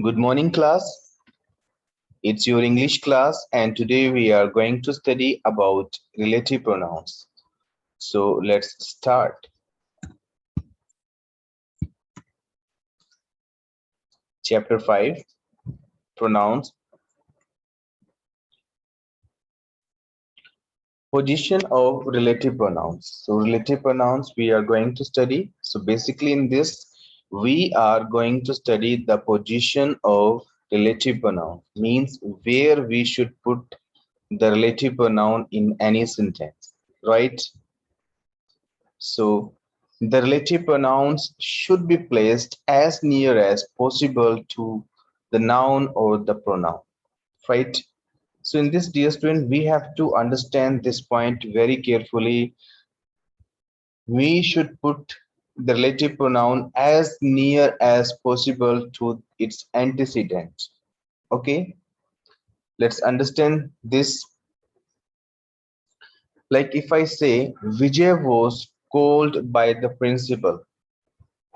Good morning, class. It's your English class, and today we are going to study about relative pronouns. So let's start. Chapter 5 Pronouns. Position of relative pronouns. So, relative pronouns we are going to study. So, basically, in this, we are going to study the position of relative pronoun, means where we should put the relative pronoun in any sentence, right? So the relative pronouns should be placed as near as possible to the noun or the pronoun, right? So in this, dear student, we have to understand this point very carefully. We should put the relative pronoun as near as possible to its antecedent. Okay, let's understand this. Like if I say Vijay was called by the principal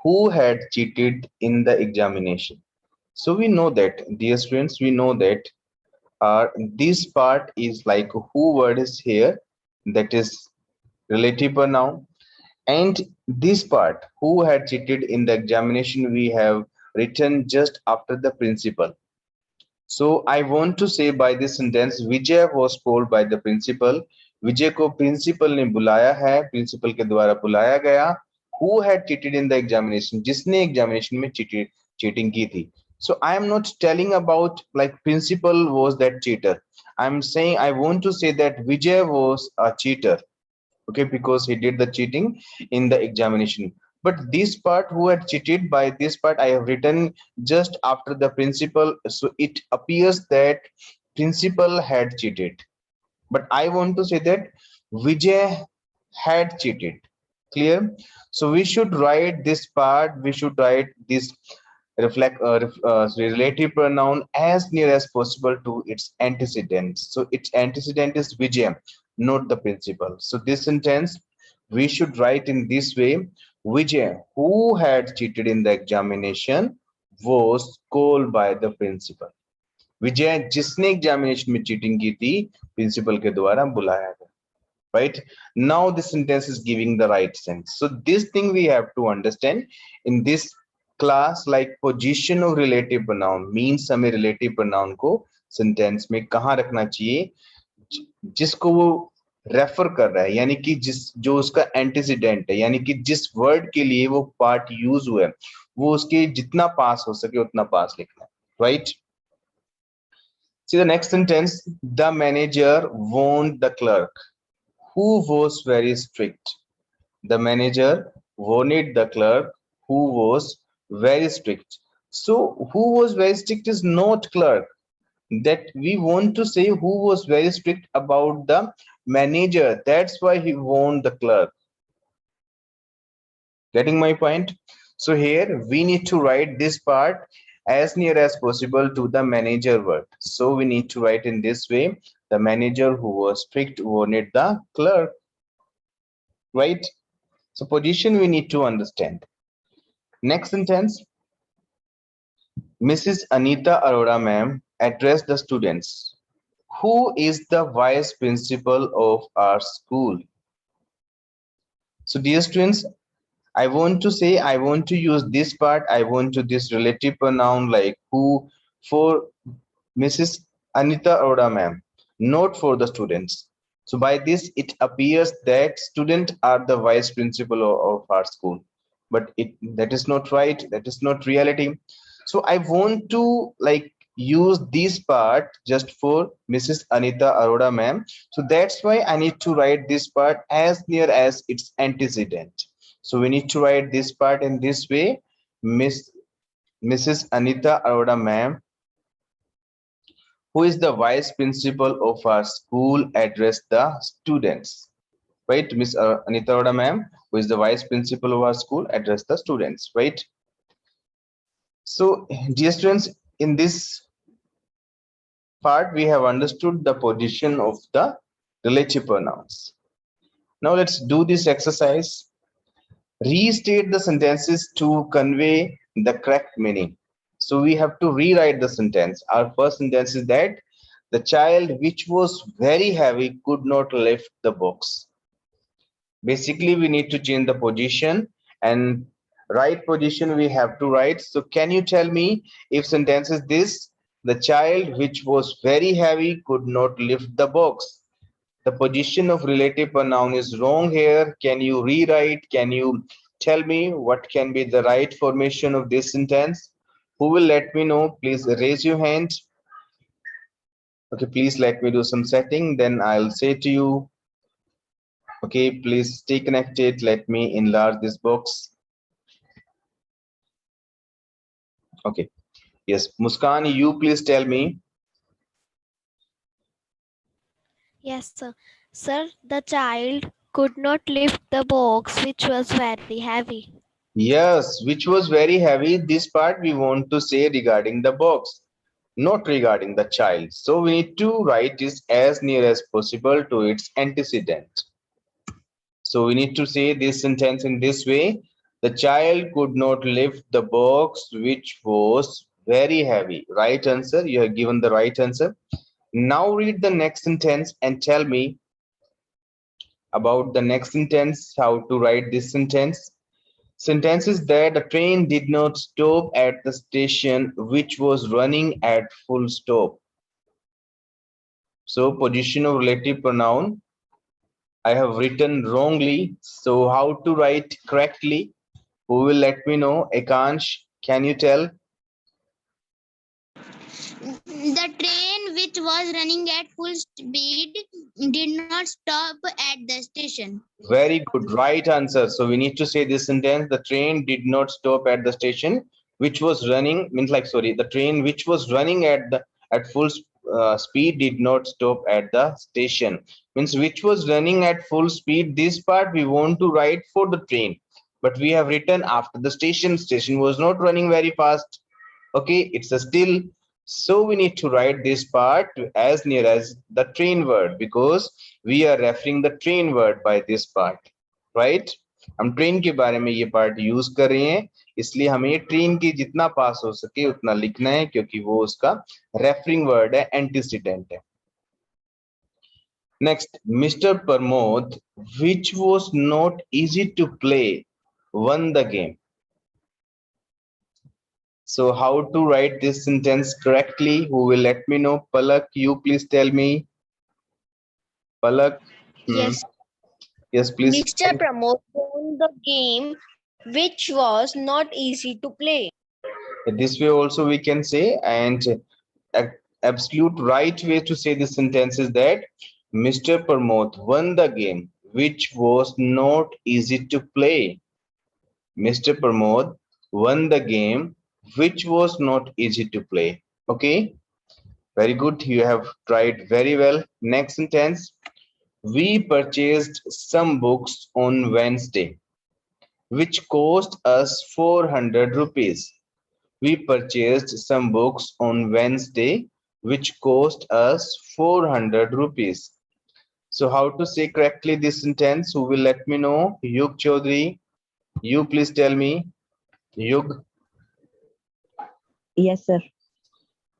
who had cheated in the examination. So we know that, dear students, we know that this part is like who word is here, that is relative pronoun, and this part who had cheated in the examination we have written just after the principal. So I want to say by this sentence Vijay was called by the principal. विजय को principal ने बुलाया है, principal के द्वारा बुलाया गया. Who had cheated in the examination? जिसने examination में चीटिंग की थी. So I am not telling about like principal was that cheater. I'm saying I want to say that Vijay was a cheater. Okay, because he did the cheating in the examination. But this part who had cheated, by this part I have written just after the principal, so it appears that principal had cheated, but I want to say that Vijay had cheated. Clear? So we should write this part, we should write this relative pronoun as near as possible to its antecedent. So its antecedent is Vijay, not the principal. So this sentence we should write in this way: Vijay, who had cheated in the examination, was called by the principal. विजय जिसने examination में cheating की थी principal के द्वारा बुलाया गया. Right now this sentence is giving the right sense. So this thing we have to understand in this class, like position of relative pronoun means हमें relative pronoun को sentence में कहाँ रखना चाहिए, जिसको वो रेफर कर रहा है, यानी कि जिस जो उसका एंटीसीडेंट है, यानी कि जिस वर्ड के लिए वो पार्ट यूज हुआ है वो उसके जितना पास हो सके उतना पास लिखना है. Right? See the next sentence. The manager warned the clerk, who was very strict. The manager warned the clerk, who was very strict. So, who was very strict is not clerk. That we want to say who was very strict about the manager. That's why he warned the clerk. Getting my point? So here we need to write this part as near as possible to the manager word. So we need to write in this way: the manager who was strict warned the clerk. Right? So position we need to understand. Next sentence. Mrs. Anita Arora ma'am addressed the students. Who is the vice principal of our school? So dear students, I want to say, I want to use this part, I want to this relative pronoun like who for Mrs. Anita Arora ma'am, not for the students. So by this, it appears that students are the vice principal of our school, but that is not right. That is not reality. So I want to like use this part just for Mrs. Anita Arora ma'am. So that's why I need to write this part as near as its antecedent. So we need to write this part in this way: Mrs. Anita Arora ma'am, who is the vice principal of our school, address the students. Right? Miss Anita Arora ma'am, who is the vice principal of our school, address the students. Right? So dear students, in this part we have understood the position of the relative pronouns. Now let's do this exercise. Restate the sentences to convey the correct meaning. So we have to rewrite the sentence. Our first sentence is that the child which was very heavy could not lift the box. Basically, we need to change the position, and right position we have to write. So can you tell me, if sentence is this, the child which was very heavy could not lift the box, the position of relative pronoun is wrong here. Can you rewrite? Can you tell me what can be the right formation of this sentence? Who will let me know? Please raise your hand. Okay, please let me do some setting, then I'll say to you. Okay, please stay connected. Let me enlarge this box. Okay, yes, Muskan, you please tell me. Yes, sir. Sir, the child could not lift the box which was very heavy. Yes, which was very heavy. This part we want to say regarding the box, not regarding the child. So we need to write this as near as possible to its antecedent. So we need to say this sentence in this way. The child could not lift the box which was very heavy. Right answer. You have given the right answer. Now read the next sentence and tell me about the next sentence, how to write this sentence. Sentence is that the train did not stop at the station which was running at full stop. So position of relative pronoun I have written wrongly. So how to write correctly? Who will let me know? Ekansh, can you tell? The train, which was running at full speed, did not stop at the station. Very good, right answer. So we need to say this sentence. The train did not stop at the station, which was running, means like, sorry, the train which was running at full speed did not stop at the station. Means which was running at full speed. This part we want to write for the train, but we have written after the station. Station was not running very fast. Okay, it's a still. So we need to write this part as near as the train word, because we are referring the train word by this part, right? हम train के बारे में ये part use कर रहे हैं, इसलिए हमें ट्रेन के जितना पास हो सके उतना लिखना है, क्योंकि वो उसका रेफरिंग वर्ड है, एंटीसीडेंट है. Next, Mr. Pramod, which was not easy to play, won the game. So how to write this sentence correctly? Who will let me know? Palak, you please tell me. Palak. Yes. Yes, please. Mr. Pramod won the game, which was not easy to play. This way also we can say, and absolute right way to say this sentence is that Mr. Pramod won the game, which was not easy to play. Mr. Pramod won the game, which was not easy to play. Okay, very good. You have tried very well. Next sentence. We purchased some books on Wednesday, which cost us 400 rupees. We purchased some books on Wednesday, which cost us 400 rupees. So how to say correctly this sentence? Who will let me know? Yug Chaudhary, you please tell me. Yug, Yes, sir.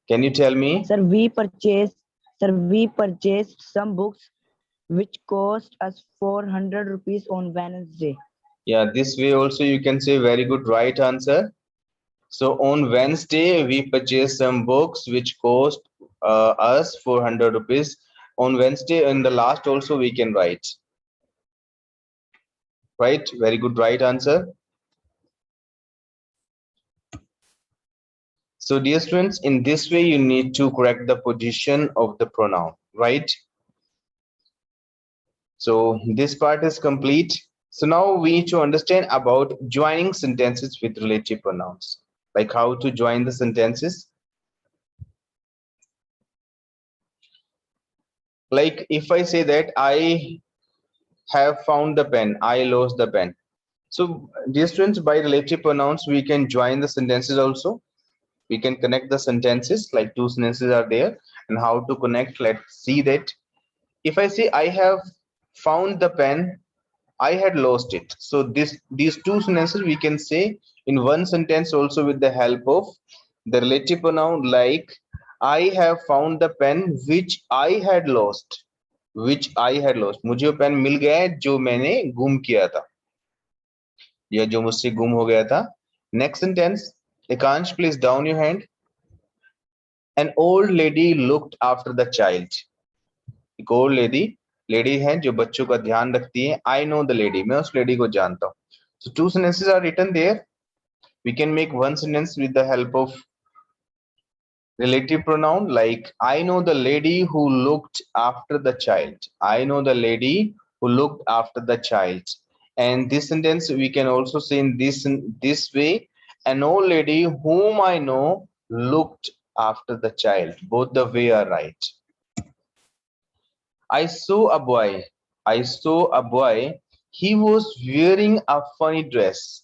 can you tell me? Sir, we purchased some books which cost us 400 rupees on Wednesday. Yeah, this way also you can say very good right answer. So on Wednesday, we purchased some books which cost us 400 rupees. On Wednesday, in the last also we can write. Right? Very good right answer. So dear students, in this way you need to correct the position of the pronoun, right? So this part is complete. So now we need to understand about joining sentences with relative pronouns, like how to join the sentences. Like if I say that I have found the pen, I lost the pen. So dear students, by relative pronouns we can join the sentences also. We can connect the sentences, like two sentences are there, and how to connect, let's see that. If I say I have found the pen, I had lost it. So these two sentences we can say in one sentence also with the help of The relative pronoun like I have found the pen which I had lost. Which I had lost. मुझे वो pen मिल गया है जो मैंने गुम किया था या जो मुझसे गुम हो गया था. Next sentence. Ekansh, please down your hand. An old lady looked after the child. एक ओल्ड लेडी है जो बच्चों का ध्यान रखती है. I know the lady. मैं उस लेडी को जानता हूँ. So two sentences are written there. We can make one sentence with the help of relative pronoun like I know the lady who looked after the child. I know the lady who looked after the child. And this sentence we can also say in this way. An old lady whom I know looked after the child. Both the way are right. I saw a boy. I saw a boy. He was wearing a funny dress.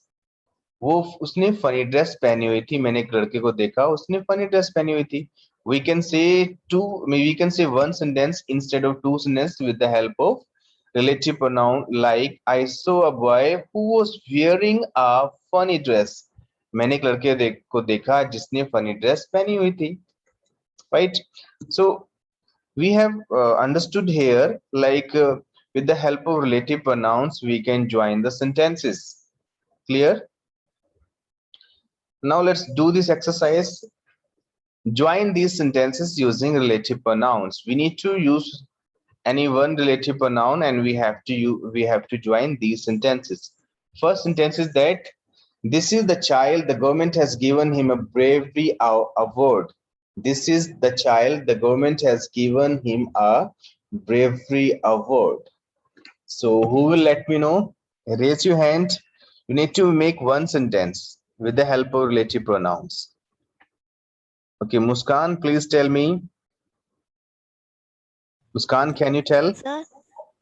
वो उसने funny dress पहनी हुई थी. मैंने एक लड़के को देखा उसने फनी ड्रेस पहनी हुई थी. We can say we can say one sentence instead of two sentences with the help of relative pronoun like I saw a boy who was wearing a funny dress. मैंने एक लड़के को देखा जिसने funny dress पहनी हुई थी. Right? So we have understood here like with the help of relative pronouns we can join the sentences. Clear? Now let's do this exercise. Join these sentences using relative pronouns. We need to use any one relative pronoun and we have to join these sentences. First sentence is that this is the child, the government has given him a bravery award. This is the child, the government has given him a bravery award. So who will let me know? Raise your hand. You need to make one sentence with the help of relative pronouns. Okay, Muskan, please tell me. Muskan, can you tell? Sir,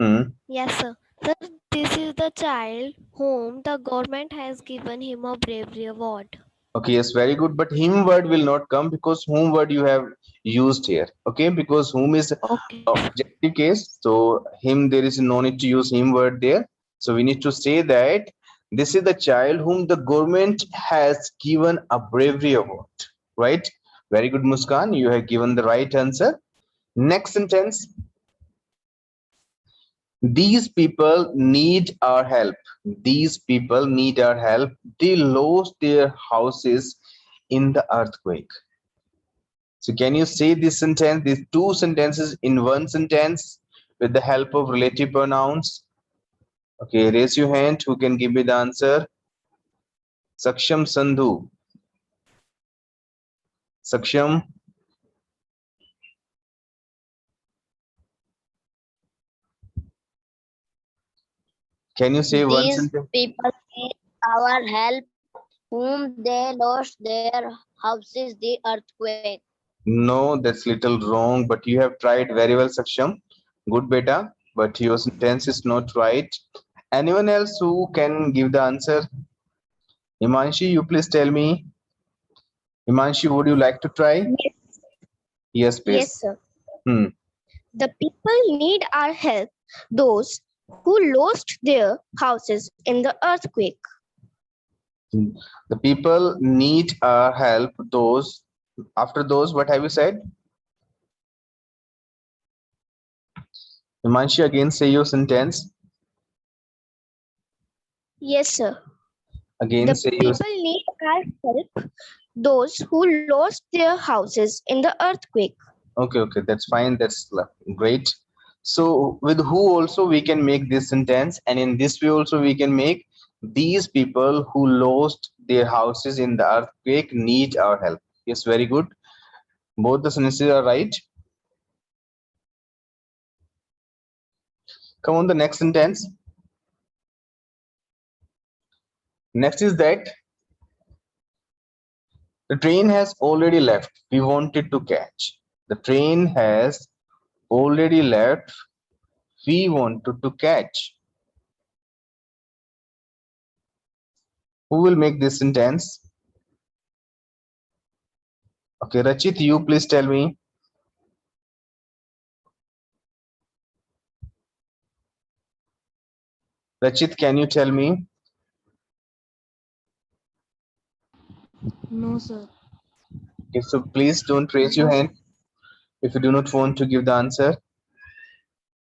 Hmm. yes, sir. Sir, this is the child whom the government has given him a bravery award. Okay, yes, very good. But him word will not come because whom word you have used here. Okay, because whom is Okay. objective case. So him, there is no need to use him word there. So we need to say that this is the child whom the government has given a bravery award. Right? Very good, Muskan. You have given the right answer. Next sentence. These people need our help. These people need our help. They lost their houses in the earthquake. So can you say this sentence, these two sentences in one sentence with the help of relative pronouns? Okay, raise your hand. Who can give me the answer? Saksham Sandhu. Saksham. Can you say one These sentence? people need our help, whom they lost their houses the earthquake. No, that's little wrong, but you have tried very well, Saksham. Good beta, but your sentence is not right. Anyone else who can give the answer? Imanshi, you please tell me. Imanshi, would you like to try? Yes, please. Yes, sir. Hmm. The people need our help, those who lost their houses in the earthquake. The people need our help. Those, after those, what have you said? Imanshi, again say your sentence. Yes, sir. Again The say your. people need our help, those who lost their houses in the earthquake. Okay, that's fine. That's great. So with who also we can make this sentence, and in this way also we can make these people who lost their houses in the earthquake need our help. Yes, very good. Both the sentences are right. Come on, the next sentence. Next is that the train has already left. We wanted to catch. The train has already left. We wanted to catch. Who will make this sentence? Okay, Rachit, you please tell me. Rachit, can you tell me? No, sir. Okay, so please don't raise your hand if you do not want to give the answer.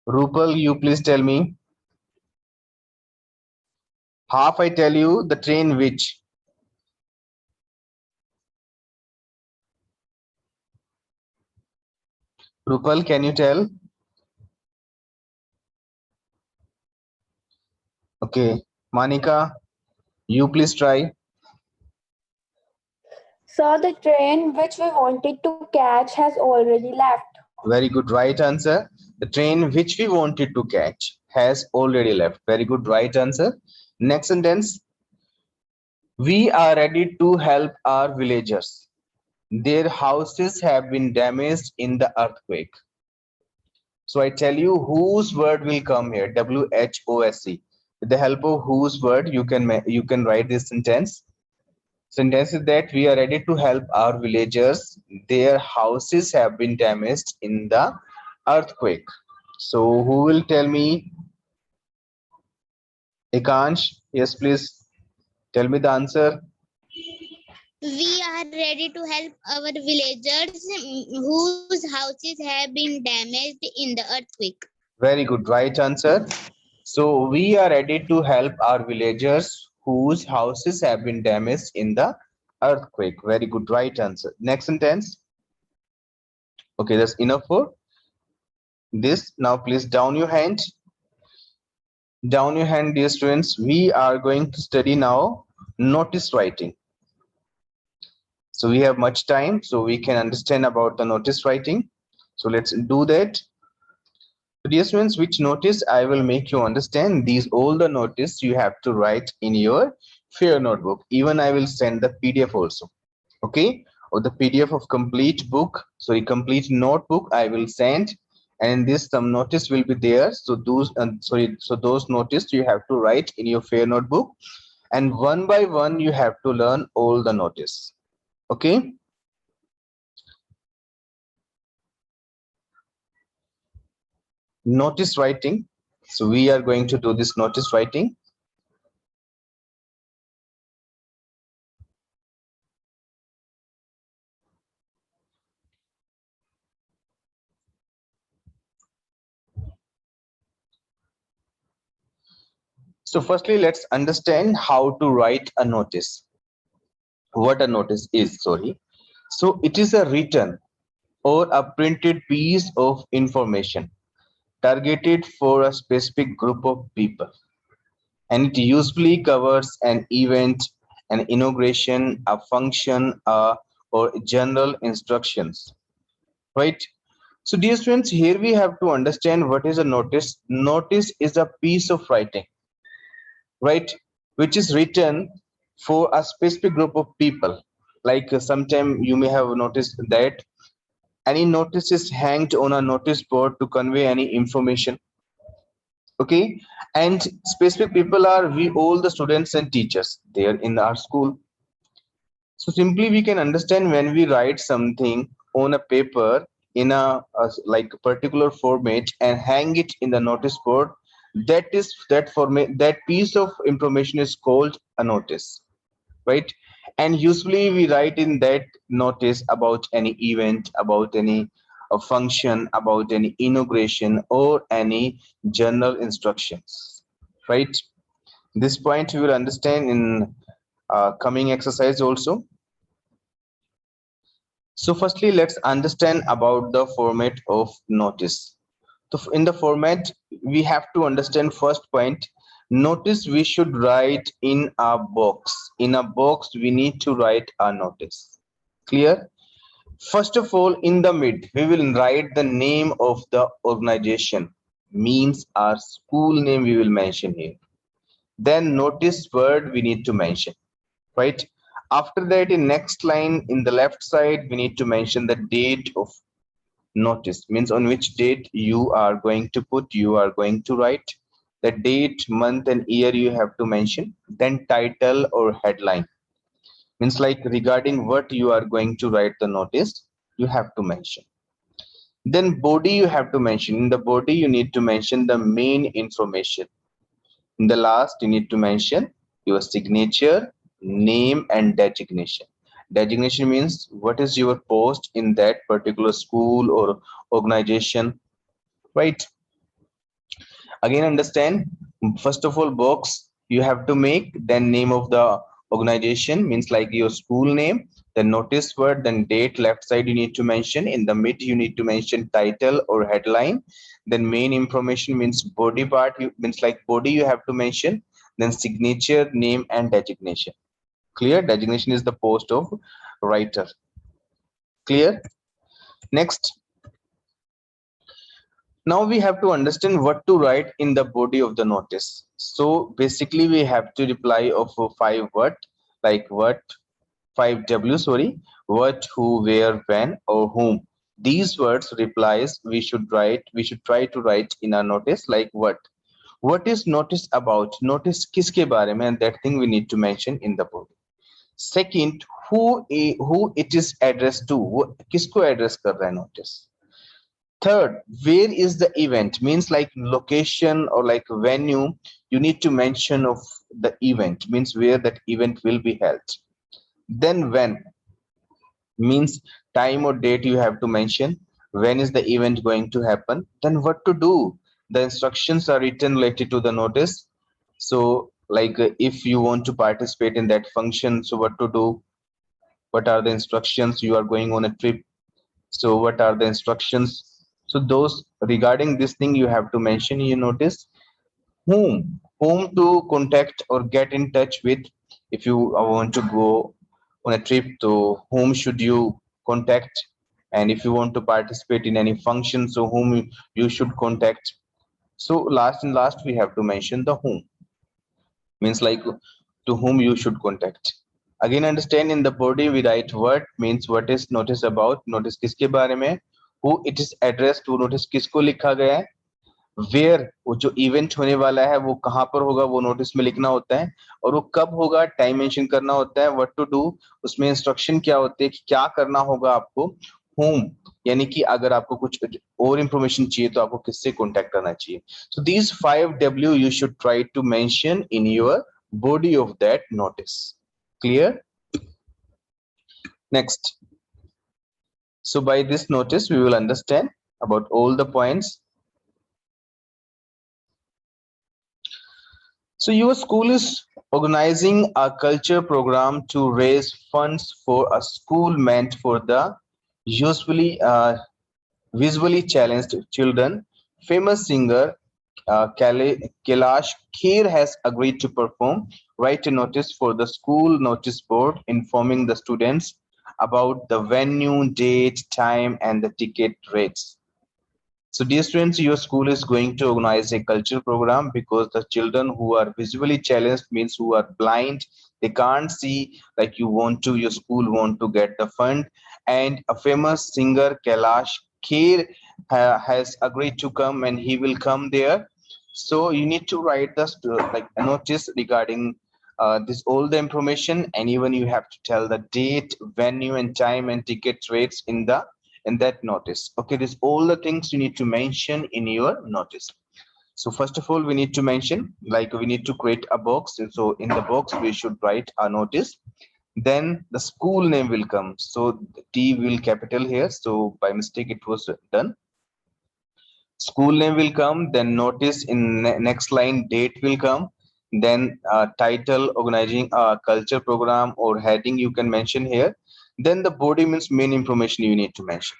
Rupal, you please tell me. Half I tell you, the train which. Rupal, can you tell? Okay, Manika, you please try. So the train which we wanted to catch has already left. Very good, right answer. The train which we wanted to catch has already left. Very good, right answer. Next sentence. We are ready to help our villagers. Their houses have been damaged in the earthquake. So I tell you whose word will come here. WHOSE. With the help of whose word you can write this sentence. Sentence is that we are ready to help our villagers. Their houses have been damaged in the earthquake. So who will tell me? Ekansh, yes, please tell me the answer. We are ready to help our villagers whose houses have been damaged in the earthquake. Very good, right answer. So we are ready to help our villagers whose houses have been damaged in the earthquake. Very good, right answer. Next sentence. Okay, that's enough for this. Now please down your hand. Down your hand, dear students. We are going to study now notice writing. So we have much time, so we can understand about the notice writing. So let's do that. So dear students, which notice I will make you understand, these all the notice you have to write in your fair notebook. Even I will send the PDF also. Okay, or the PDF of complete book, sorry, complete notebook I will send, and in this some notice will be there. So those so those notice you have to write in your fair notebook, and one by one you have to learn all the notice. Okay. Notice writing. So we are going to do this notice writing. So firstly, let's understand how to write a notice. What a notice is, sorry. So it is a written or a printed piece of information targeted for a specific group of people, and it usually covers an event, an inauguration, a function, or general instructions, right? So dear students, here we have to understand what is a notice. Notice is a piece of writing, right, which is written for a specific group of people. Like sometime you may have noticed that any notice is hanged on a notice board to convey any information. Okay, and specific people are we all the students and teachers there in our school. So simply we can understand when we write something on a paper in a like particular format and hang it in the notice board, that format, that piece of information is called a notice, right? And usually we write in that notice about any event, about any function, about any inauguration, or any general instructions, right? This point we will understand in coming exercise also. So firstly, let's understand about the format of notice. So in the format, we have to understand first point, notice we should write in a box. In a box, we need to write a notice. Clear? First of all, in the mid, we will write the name of the organization, means our school name we will mention here. Then notice word we need to mention, right? After that, in next line, in the left side, we need to mention the date of notice, means on which date you are going to put, you are going to write the date, month and year you have to mention. Then title or headline, means like regarding what you are going to write the notice, you have to mention. Then body you have to mention. In the body you need to mention the main information. In the last you need to mention your signature, name and designation. Designation means what is your post in that particular school or organization, right? Again, understand, first of all, box you have to make, then name of the organization means like your school name, then notice word, then date. Left side you need to mention, in the mid you need to mention title or headline, then main information means body part, means like body you have to mention, then signature, name and designation. Clear? Designation is the post of writer. Clear? Next, now we have to understand what to write in the body of the notice. So basically we have to reply of five what, like what, 5W, sorry, what, who, where, when or whom. These words replies we should try to write in our notice, like what is notice about, notice किसके बारे में, and that thing we need to mention in the body. Second, who it is addressed to, किसको address कर रहा है notice. Third, where is the event, means like location or like venue you need to mention of the event, means where that event will be held. Then when means time or date you have to mention, when is the event going to happen. Then what to do, the instructions are written related to the notice. So like if you want to participate in that function, so what to do, what are the instructions, you are going on a trip, so what are the instructions. So those regarding this thing you have to mention in your notice. Whom to contact or get in touch with, if you want to go on a trip, to whom should you contact, and if you want to participate in any function, so whom you should contact. So last we have to mention the whom, means like to whom you should contact. Again, understand, in the body we write what, means what is notice about, notice किसके बारे में, who it is addressed to, notice किसको लिखा गया है, where वो जो event होने वाला है वो कहाँ पर होगा वो नोटिस में लिखना होता है, और वो कब होगा टाइम मेंशन करना होता है, व्हाट टू डू उसमें इंस्ट्रक्शन क्या होते हैं कि क्या करना होगा आपको, whom यानी कि अगर आपको कुछ और इंफॉर्मेशन चाहिए तो आपको किससे कांटेक्ट करना चाहिए. So these 5W you should try to mention in your body of that notice. Clear? Next, so by this notice we will understand about all the points. So your school is organizing a culture program to raise funds for a school meant for the usually visually challenged children. Famous singer Kailash Kher has agreed to perform. Write a notice for the school notice board informing the students about the venue, date, time, and the ticket rates. So dear students, your school is going to organize a cultural program because the children who are visually challenged, means who are blind, they can't see, like your school want to get the fund, and a famous singer Kailash Kher has agreed to come and he will come there. So you need to write the like a notice regarding this all the information, and even you have to tell the date, venue and time and ticket rates in that notice. Okay, this all the things you need to mention in your notice. So first of all we need to mention, like we need to create a box, and so in the box we should write a notice. Then the school name will come, so the T will capital here, so by mistake it was done. School name will come, then notice in next line date will come, then title, organizing a culture program or heading you can mention here. Then the body means main information you need to mention.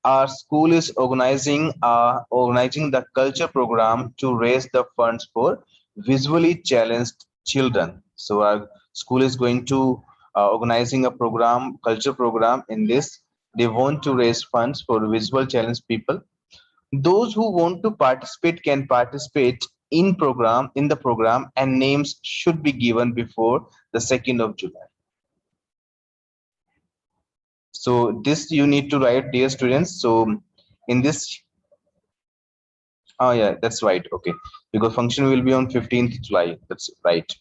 Our school is organizing the culture program to raise the funds for visually challenged children. So our school is going to organizing a program, culture program. In this they want to raise funds for visual challenged people. Those who want to participate can participate in the program, and names should be given before the 2nd of July. So this you need to write, dear students. So in this, oh yeah, that's right. Okay, because function will be on 15th July. That's right.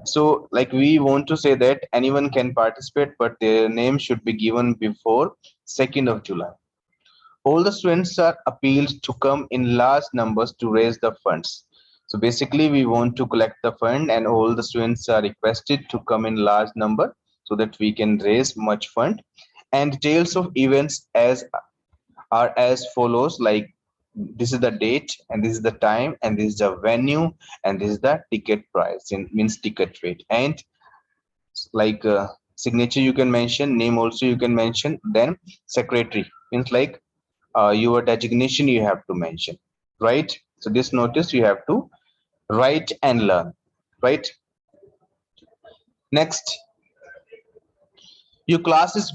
So like we want to say that anyone can participate, but their name should be given before 2nd of July. All the students are appealed to come in large numbers to raise the funds. So basically we want to collect the fund, and all the students are requested to come in large number so that we can raise much fund. And details of events are as follows, like this is the date and this is the time and this is the venue and this is the ticket price, in means ticket rate. And like signature you can mention, name also you can mention. Then secretary means like your designation you have to mention, right? So this notice you have to write and learn, right? Next, your class is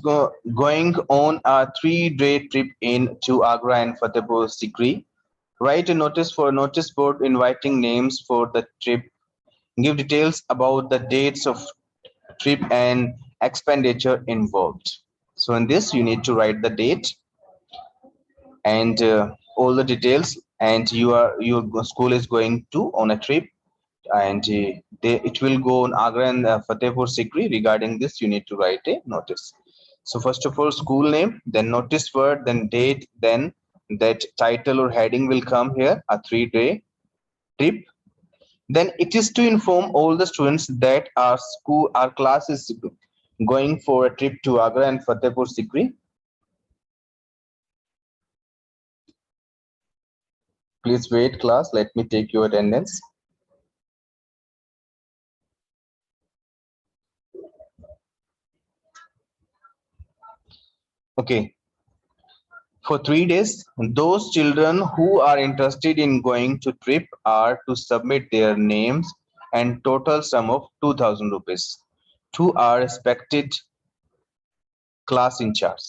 going on a 3-day trip in to Agra and Fatehpur Sikri. Write a notice for a notice board inviting names for the trip. Give details about the dates of trip and expenditure involved. So in this, you need to write the date and all the details. And your school is going to on a trip, and it will go on Agra and Fatehpur Sikri. Regarding this, you need to write a notice. So first of all, school name, then notice word, then date, then that title or heading will come here, a 3-day trip. Then it is to inform all the students that our class is going for a trip to Agra and Fatehpur Sikri. Please wait, class. Let me take your attendance. Okay. For 3 days, those children who are interested in going to trip are to submit their names and total sum of 2000 rupees to our respected class in charge.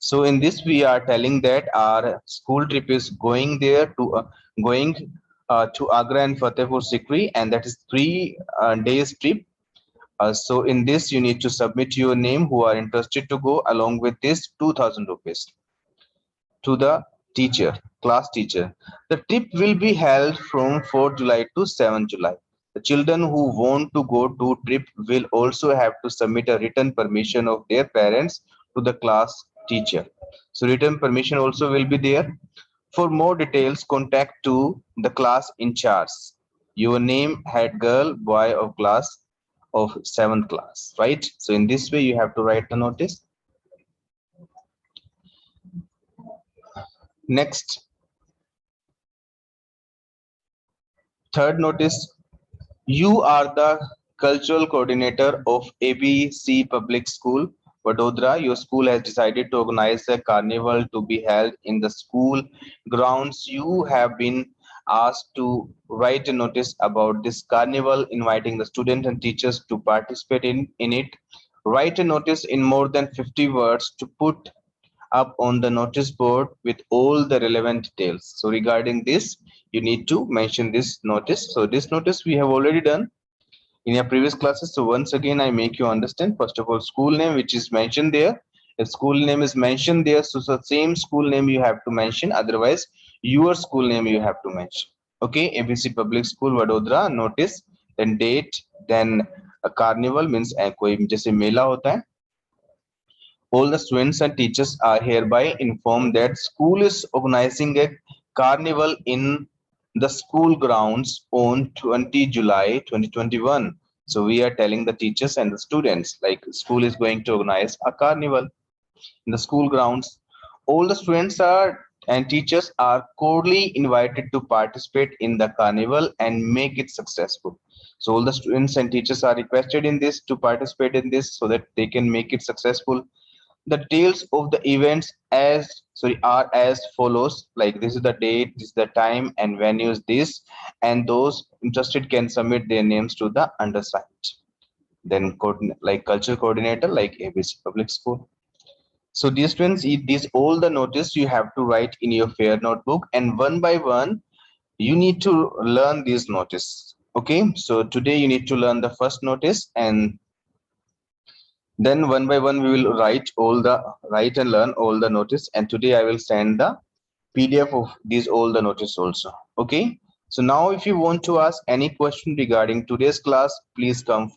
So in this we are telling that our school trip is going there to Agra and Fatehpur Sikri, and that is 3 days trip. So in this you need to submit your name who are interested to go along with this 2000 rupees to the class teacher. The trip will be held from 4th July to 7th July. The children who want to go to trip will also have to submit a written permission of their parents to the class teacher. So written permission also will be there. For more details, contact to the class in charge. Your name, head girl, boy of class of 7th class, right? So in this way, you have to write the notice. Next, third notice, you are the cultural coordinator of ABC Public School, Vadodara. Your school has decided to organize a carnival to be held in the school grounds. You have been asked to write a notice about this carnival, inviting the students and teachers to participate in it. Write a notice in more than 50 words to put up on the notice board with all the relevant details. So regarding this, you need to mention this notice. So this notice we have already done in your previous classes. So once again, I make you understand. First of all, school name, which is mentioned there. If school name is mentioned there, so the same school name you have to mention. Otherwise, your school name you have to mention. Okay, ABC Public School, Vadodara, notice, then date, then a carnival means कोई जैसे मेला होता है. All the students and teachers are hereby informed that school is organizing a carnival in the school grounds on 20 July 2021. So we are telling the teachers and the students like school is going to organize a carnival in the school grounds. All the students are and teachers are cordially invited to participate in the carnival and make it successful. So all the students and teachers are requested in this to participate in this so that they can make it successful. The details of the events are as follows, like this is the date, this is the time, and venue is this, and those interested can submit their names to the undersigned. Then like culture coordinator like ABC Public School. So these students, these all the notice you have to write in your fair notebook, and one by one you need to learn these notice. Okay, so today you need to learn the first notice, and then one by one we will write and learn all the notice, and today I will send the PDF of these all the notice also. Okay, so now if you want to ask any question regarding today's class, please come forward.